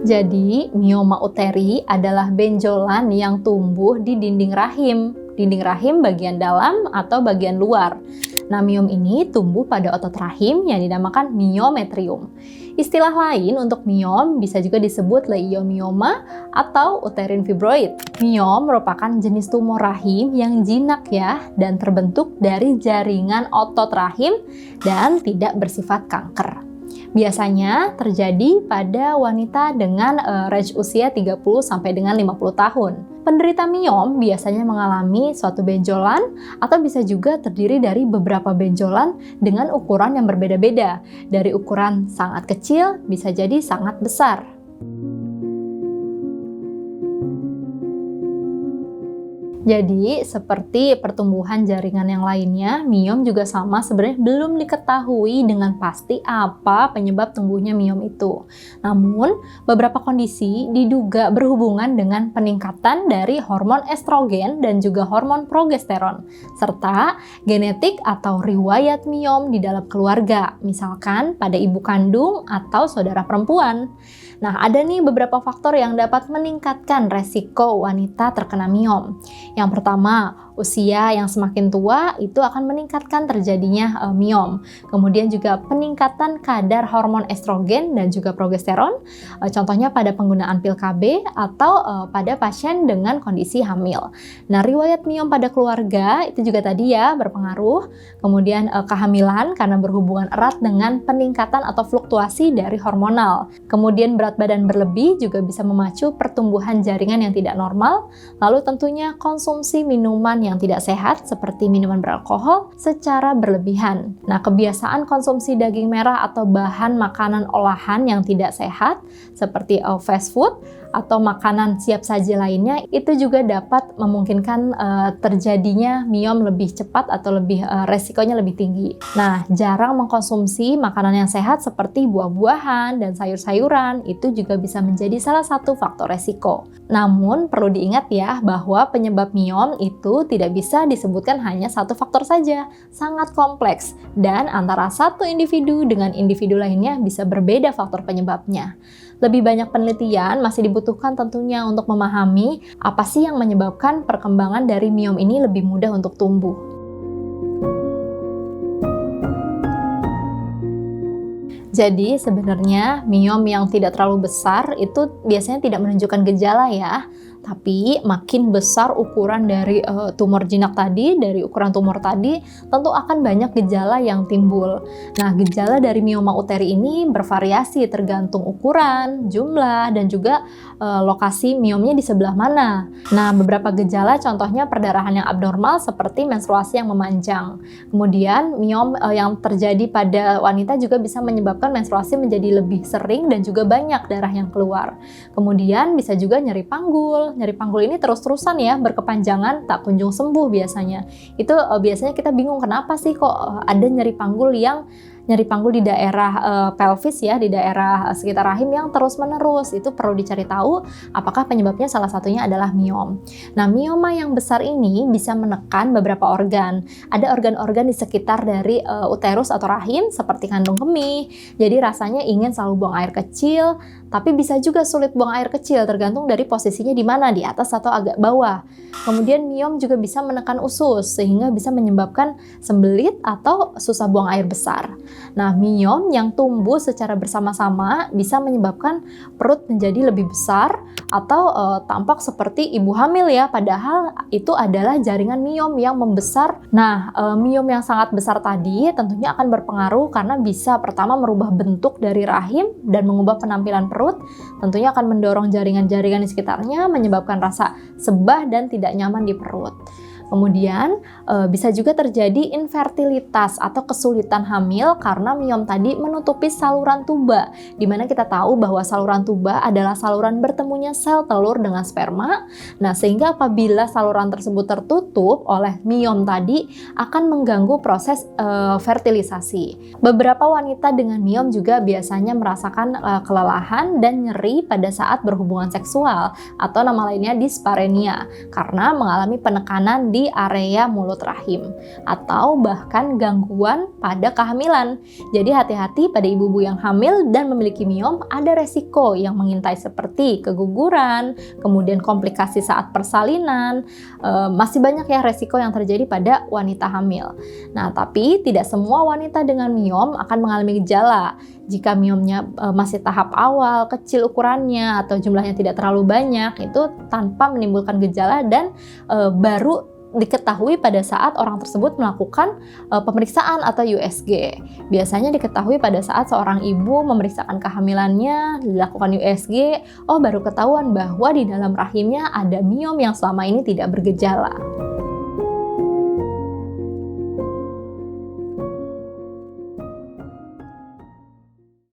Jadi, mioma uteri adalah benjolan yang tumbuh di dinding rahim bagian dalam atau bagian luar. Nah, miom ini tumbuh pada otot rahim yang dinamakan miometrium. Istilah lain untuk miom bisa juga disebut leiomyoma atau uterine fibroid. Miom merupakan jenis tumor rahim yang jinak ya, dan terbentuk dari jaringan otot rahim dan tidak bersifat kanker. Biasanya terjadi pada wanita dengan range usia 30 sampai dengan 50 tahun. Penderita miom biasanya mengalami suatu benjolan atau bisa juga terdiri dari beberapa benjolan dengan ukuran yang berbeda-beda. Dari ukuran sangat kecil bisa jadi sangat besar. Jadi, seperti pertumbuhan jaringan yang lainnya, miom juga sama, sebenarnya belum diketahui dengan pasti apa penyebab tumbuhnya miom itu. Namun, beberapa kondisi diduga berhubungan dengan peningkatan dari hormon estrogen dan juga hormon progesteron, serta genetik atau riwayat miom di dalam keluarga, misalkan pada ibu kandung atau saudara perempuan. Nah, ada nih beberapa faktor yang dapat meningkatkan resiko wanita terkena miom. Yang pertama, usia yang semakin tua itu akan meningkatkan terjadinya miom. Kemudian juga peningkatan kadar hormon estrogen dan juga progesteron, contohnya pada penggunaan pil KB atau pada pasien dengan kondisi hamil. Nah, riwayat miom pada keluarga itu juga tadi ya berpengaruh. Kemudian kehamilan karena berhubungan erat dengan peningkatan atau fluktuasi dari hormonal. Kemudian berat badan berlebih juga bisa memacu pertumbuhan jaringan yang tidak normal. Lalu tentunya konsumsi minuman yang tidak sehat seperti minuman beralkohol secara berlebihan. Nah, kebiasaan konsumsi daging merah atau bahan makanan olahan yang tidak sehat seperti fast food atau makanan siap saji lainnya itu juga dapat memungkinkan terjadinya miom lebih cepat atau resikonya lebih tinggi. Nah, jarang mengkonsumsi makanan yang sehat seperti buah-buahan dan sayur-sayuran itu juga bisa menjadi salah satu faktor resiko. Namun, perlu diingat ya bahwa penyebab miom itu tidak bisa disebutkan hanya satu faktor saja, sangat kompleks, dan antara satu individu dengan individu lainnya bisa berbeda faktor penyebabnya. Lebih banyak penelitian masih dibutuhkan tentunya untuk memahami apa sih yang menyebabkan perkembangan dari miom ini lebih mudah untuk tumbuh. Jadi sebenarnya miom yang tidak terlalu besar itu biasanya tidak menunjukkan gejala ya. Tapi makin besar ukuran dari tumor jinak tadi, dari ukuran tumor tadi, tentu akan banyak gejala yang timbul. Nah, gejala dari mioma uteri ini bervariasi tergantung ukuran, jumlah, dan juga lokasi miomnya di sebelah mana. Nah, beberapa gejala contohnya perdarahan yang abnormal seperti menstruasi yang memanjang. Kemudian miom yang terjadi pada wanita juga bisa menyebabkan menstruasi menjadi lebih sering dan juga banyak darah yang keluar. Kemudian bisa juga nyeri panggul. Nyeri panggul ini terus-terusan ya, berkepanjangan, tak kunjung sembuh biasanya. Itu biasanya kita bingung kenapa sih kok ada nyeri panggul di daerah pelvis ya, di daerah sekitar rahim yang terus-menerus. Itu perlu dicari tahu apakah penyebabnya salah satunya adalah miom. Nah, mioma yang besar ini bisa menekan beberapa organ. Ada organ-organ di sekitar dari uterus atau rahim seperti kandung kemih. Jadi rasanya ingin selalu buang air kecil, tapi bisa juga sulit buang air kecil tergantung dari posisinya di mana, di atas atau agak bawah. Kemudian miom juga bisa menekan usus sehingga bisa menyebabkan sembelit atau susah buang air besar. Nah, miom yang tumbuh secara bersama-sama bisa menyebabkan perut menjadi lebih besar atau tampak seperti ibu hamil ya, padahal itu adalah jaringan miom yang membesar. Nah, miom yang sangat besar tadi tentunya akan berpengaruh karena bisa pertama merubah bentuk dari rahim dan mengubah penampilan perut, tentunya akan mendorong jaringan-jaringan di sekitarnya, menyebabkan rasa sebah dan tidak nyaman di perut. Kemudian bisa juga terjadi infertilitas atau kesulitan hamil karena miom tadi menutupi saluran tuba, di mana kita tahu bahwa saluran tuba adalah saluran bertemunya sel telur dengan sperma. Nah, sehingga apabila saluran tersebut tertutup oleh miom tadi akan mengganggu proses fertilisasi. Beberapa wanita dengan miom juga biasanya merasakan kelelahan dan nyeri pada saat berhubungan seksual atau nama lainnya dispareunia karena mengalami penekanan di di area mulut rahim atau bahkan gangguan pada kehamilan. Jadi hati-hati pada ibu-ibu yang hamil dan memiliki miom, ada resiko yang mengintai seperti keguguran, kemudian komplikasi saat persalinan, masih banyak ya resiko yang terjadi pada wanita hamil. Nah, tapi tidak semua wanita dengan miom akan mengalami gejala. Jika miomnya masih tahap awal, kecil ukurannya, atau jumlahnya tidak terlalu banyak, itu tanpa menimbulkan gejala dan baru diketahui pada saat orang tersebut melakukan pemeriksaan atau USG. Biasanya diketahui pada saat seorang ibu memeriksakan kehamilannya, dilakukan USG, baru ketahuan bahwa di dalam rahimnya ada miom yang selama ini tidak bergejala.